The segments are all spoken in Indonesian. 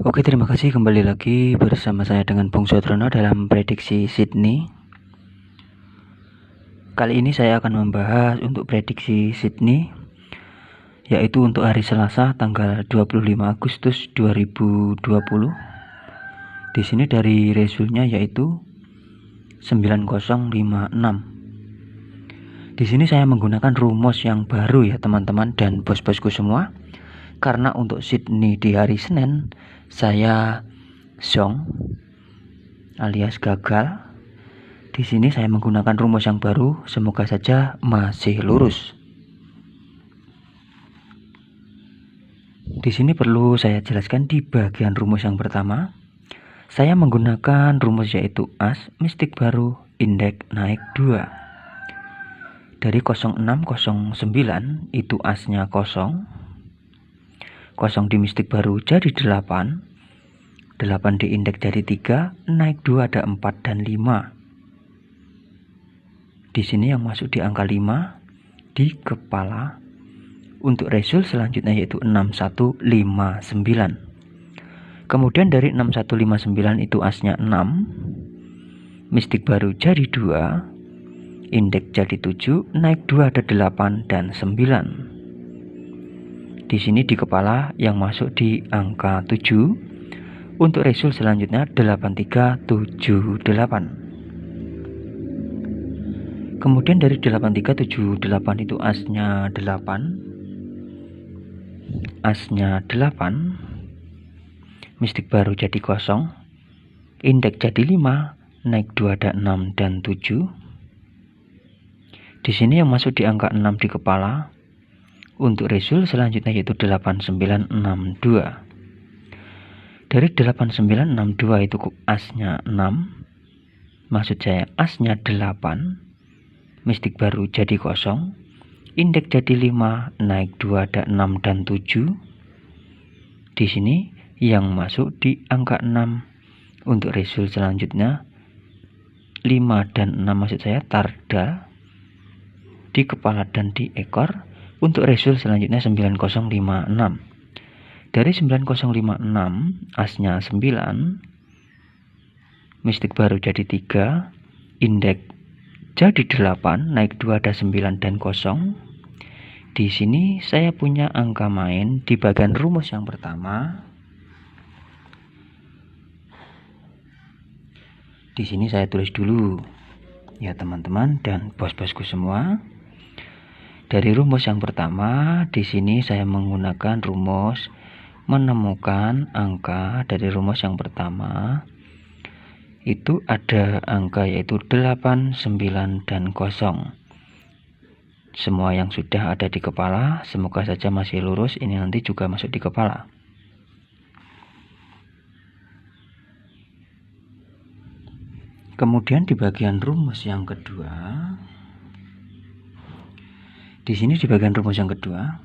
Oke, terima kasih kembali lagi bersama saya dengan Bung Sotrono dalam prediksi Sydney. Kali ini saya akan membahas untuk prediksi Sydney, yaitu untuk hari Selasa tanggal 25 Agustus 2020. Di sini dari resultnya yaitu 9056. Di sini saya menggunakan rumus yang baru ya teman-teman dan bos-bosku semua. Karena untuk Sydney di hari Senin saya zong alias gagal. Di sini saya menggunakan rumus yang baru, semoga saja masih lurus. Di sini perlu saya jelaskan di bagian rumus yang pertama. Saya menggunakan rumus yaitu as mistik baru indeks naik 2. Dari 0609 itu asnya 0. 0 di mistik baru jadi 8. 8 di indeks jadi 3, naik 2 ada 4 dan 5. Di sini yang masuk di angka 5 di kepala. Untuk result selanjutnya yaitu 6159. Kemudian dari 6159 itu asnya 6. Mistik baru jadi 2. Indeks jadi 7, naik 2 ada 8 dan 9. Di sini di kepala yang masuk di angka 7. Untuk result selanjutnya 8378. Kemudian dari 8378 itu asnya 8. Asnya 8. Mistik baru jadi 0. Indeks jadi 5, naik 2 ada 6 dan 7. Di sini yang masuk di angka 6 di kepala. Untuk result selanjutnya yaitu 8962. Dari 8962 itu asnya 6. Maksud saya asnya 8. Mistik baru jadi 0. Indeks jadi 5, naik 2 ada 6 dan 7. Di sini yang masuk di angka 6. Untuk result selanjutnya 5 dan 6 maksud saya tarda di kepala dan di ekor. Untuk result selanjutnya 9056. Dari 9056 asnya 9. Mistik baru jadi 3. Indeks jadi 8, naik 2 ada 9 dan 0. Di sini saya punya angka main di bagian rumus yang pertama. Di sini saya tulis dulu ya teman-teman dan bos-bosku semua. Dari rumus yang pertama, di sini saya menggunakan rumus menemukan angka. Dari rumus yang pertama itu ada angka yaitu 8, 9 dan 0. Semua yang sudah ada di kepala, semoga saja masih lurus. Ini nanti juga masuk di kepala. Kemudian di bagian rumus yang kedua, di sini di bagian rumus yang kedua,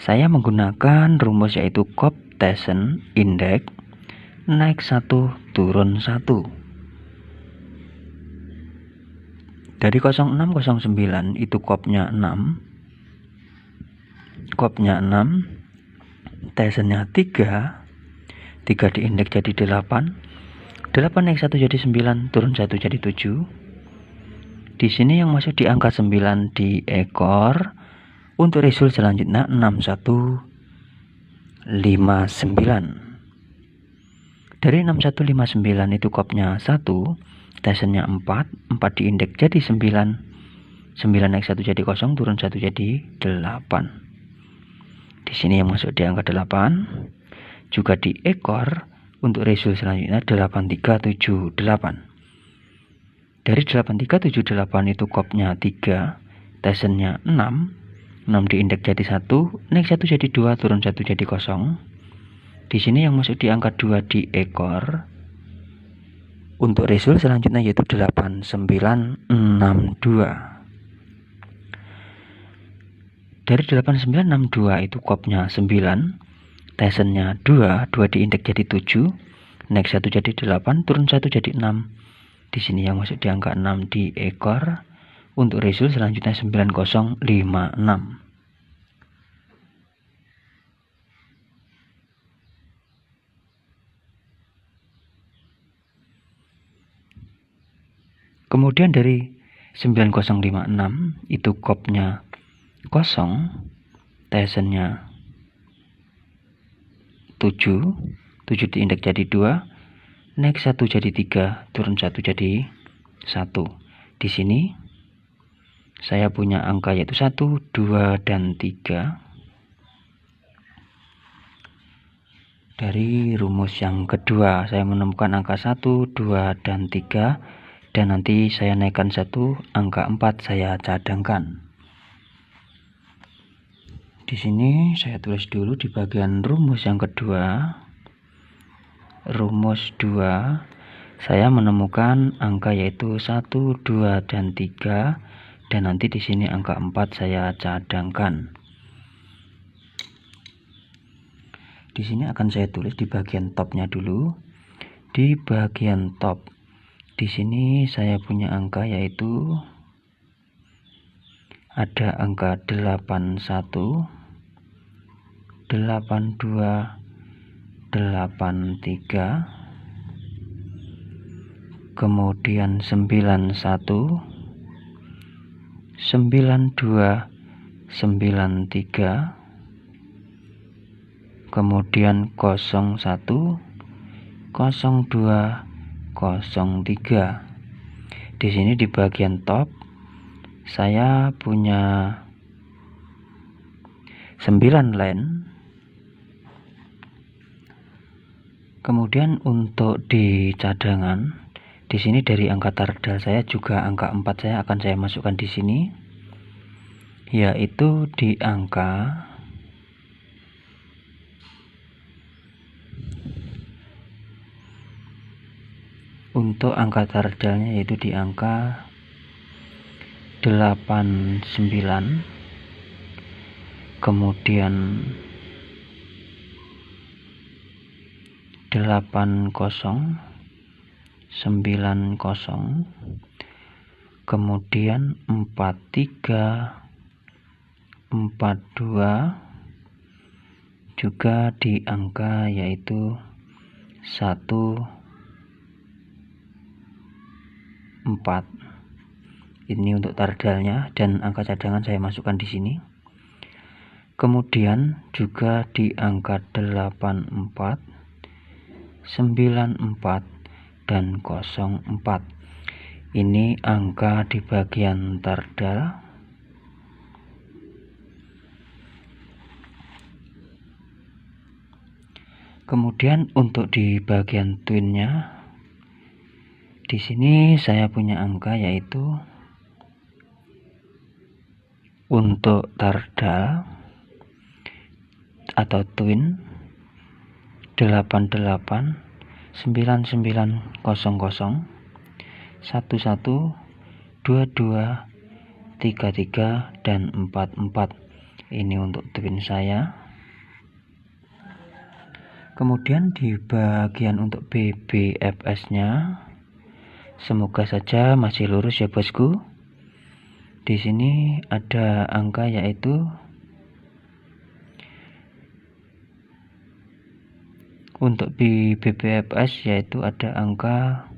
saya menggunakan rumus yaitu Koptessen indeks naik 1 turun 1. Dari 0609 itu kopnya 6. Kopnya 6. Tessennya 3. 3 di indeks jadi 8. 8 naik 1 jadi 9, turun 1 jadi 7. Di sini yang masuk di angka 9 di ekor. Untuk result selanjutnya 6159. Dari 6159 itu kopnya 1, Tessennya 4. 4 di indeks jadi 9. 9 naik 1 jadi 0, turun 1 jadi 8. Di sini yang masuk di angka 8. Juga di ekor. Untuk result selanjutnya 8378. Dari 8378 itu kopnya 3, Tessennya 6. 6 di indeks jadi 1, naik 1 jadi 2, turun 1 jadi 0. Di sini yang masuk di angka 2 di ekor. Untuk result selanjutnya yaitu 8962. Dari 8962 itu kopnya 9. Tessennya 2, 2 di indeks jadi 7. Naik 1 jadi 8, turun 1 jadi 6. Di sini yang masuk di angka 6 di ekor. Untuk result selanjutnya 9056. Kemudian dari 9056 itu kopnya kosong, Thaissennya 7 diindeks jadi 2, naik 1 jadi 3, turun 1 jadi 1. Di sini saya punya angka yaitu 1, 2, dan 3. Dari rumus yang kedua saya menemukan angka 1, 2, dan 3, dan nanti saya naikkan 1, angka 4 saya cadangkan. Di sini saya tulis dulu di bagian rumus yang kedua. Rumus 2 saya menemukan angka yaitu 1, 2, dan 3, dan nanti di sini angka 4 saya cadangkan. Di sini akan saya tulis di bagian topnya dulu. Di bagian top, di sini saya punya angka yaitu ada angka 81, 82, 83, kemudian 91, 92, 93, kemudian 01, 02, 03. Di sini di bagian top saya punya 9 line. Kemudian untuk di cadangan, di sini dari angka tardal saya juga angka 4 saya akan saya masukkan di sini, yaitu di angka untuk angka tardalnya yaitu di angka 89, kemudian 80, 90, kemudian 43, 42, juga di angka yaitu 14. Ini untuk tardalnya, dan angka cadangan saya masukkan di sini. Kemudian juga di angka 84, 94, dan 04. Ini angka di bagian tardal. Kemudian untuk di bagian twinnya, di sini saya punya angka yaitu untuk tardal atau twin 88, 9900, 11, 22, 33, dan 44. Ini untuk twin saya. Kemudian di bagian untuk BBFS nya, semoga saja masih lurus ya bosku. Di sini ada angka yaitu untuk di BBFS yaitu ada angka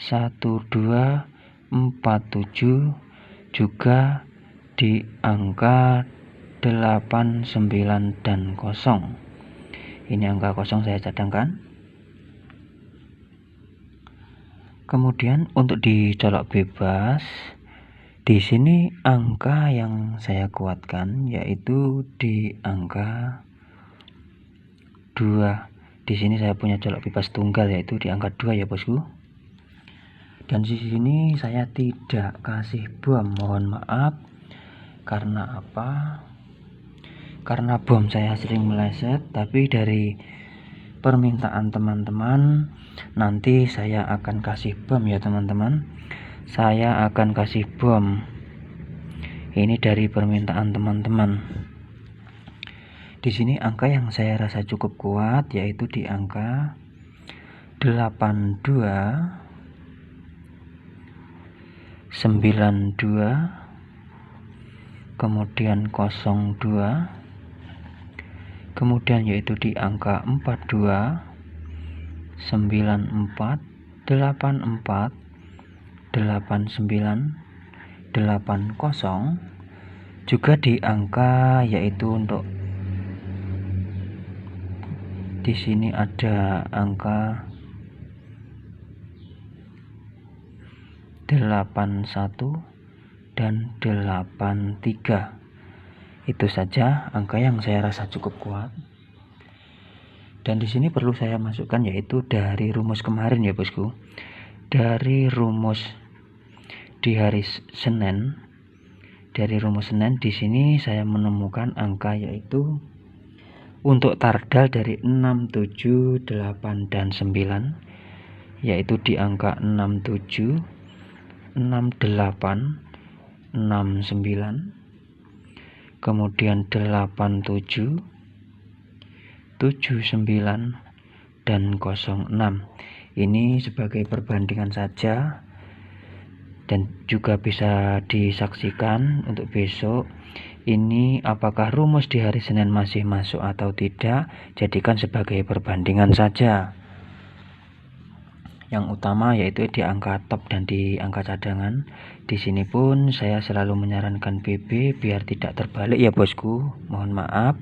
1247, juga di angka 89 dan 0. Ini angka 0 saya cadangkan. Kemudian untuk dicolok bebas, di sini angka yang saya kuatkan yaitu di angka 2. Di sini saya punya colok bebas tunggal yaitu di angka 2 ya bosku. Dan di sini saya tidak kasih bom, mohon maaf. Karena apa? Karena bom saya sering meleset, tapi dari permintaan teman-teman nanti saya akan kasih bom ya teman-teman. Saya akan kasih bom. Ini dari permintaan teman-teman. Di sini angka yang saya rasa cukup kuat yaitu di angka 82, 92, kemudian 02, kemudian yaitu di angka 42, 94, 84, 8980. Juga di angka yaitu untuk di sini ada angka 81 dan 83. Itu saja angka yang saya rasa cukup kuat. Dan di sini perlu saya masukkan yaitu dari rumus kemarin ya bosku. Dari rumus di hari Senin, dari rumus Senin di sini saya menemukan angka yaitu untuk tardal dari 6, 7, 8 dan 9 yaitu di angka 67, 68, 69, kemudian 87, 79 dan 06. Ini sebagai perbandingan saja dan juga bisa disaksikan untuk besok ini apakah rumus di hari Senin masih masuk atau tidak. Jadikan sebagai perbandingan saja. Yang utama yaitu di angka top dan di angka cadangan. Di sini pun saya selalu menyarankan BB biar tidak terbalik ya bosku. Mohon maaf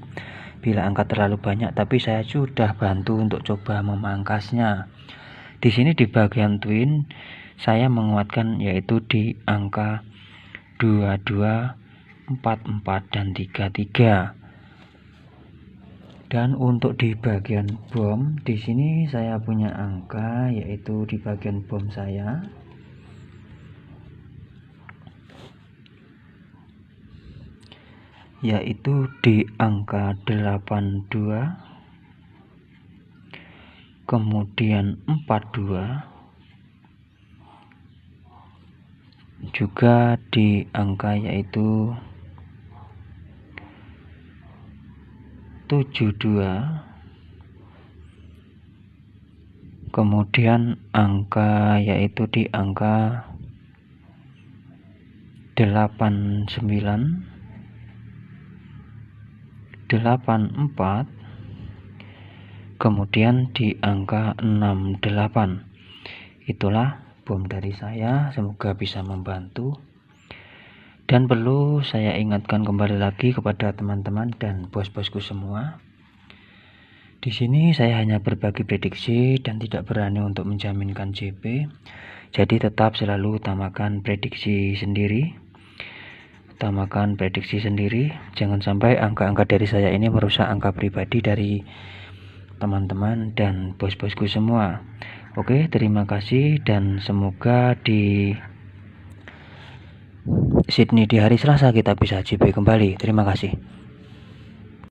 bila angka terlalu banyak, tapi saya sudah bantu untuk coba memangkasnya. Di sini di bagian twin saya menguatkan yaitu di angka 22, 44 dan 33. Dan untuk di bagian bom di sini saya punya angka yaitu di bagian bom saya yaitu di angka 82, kemudian 42, juga di angka yaitu 72, kemudian angka yaitu di angka 89, 84, kemudian di angka 68. Itulah bom dari saya, semoga bisa membantu. Dan perlu saya ingatkan kembali lagi kepada teman-teman dan bos-bosku semua. Di sini saya hanya berbagi prediksi dan tidak berani untuk menjaminkan JP. Jadi tetap selalu utamakan prediksi sendiri. Utamakan prediksi sendiri. Jangan sampai angka-angka dari saya ini merusak angka pribadi dari teman-teman dan bos-bosku semua. Oke, terima kasih dan semoga di Sydney di hari Selasa kita bisa JP kembali. Terima kasih.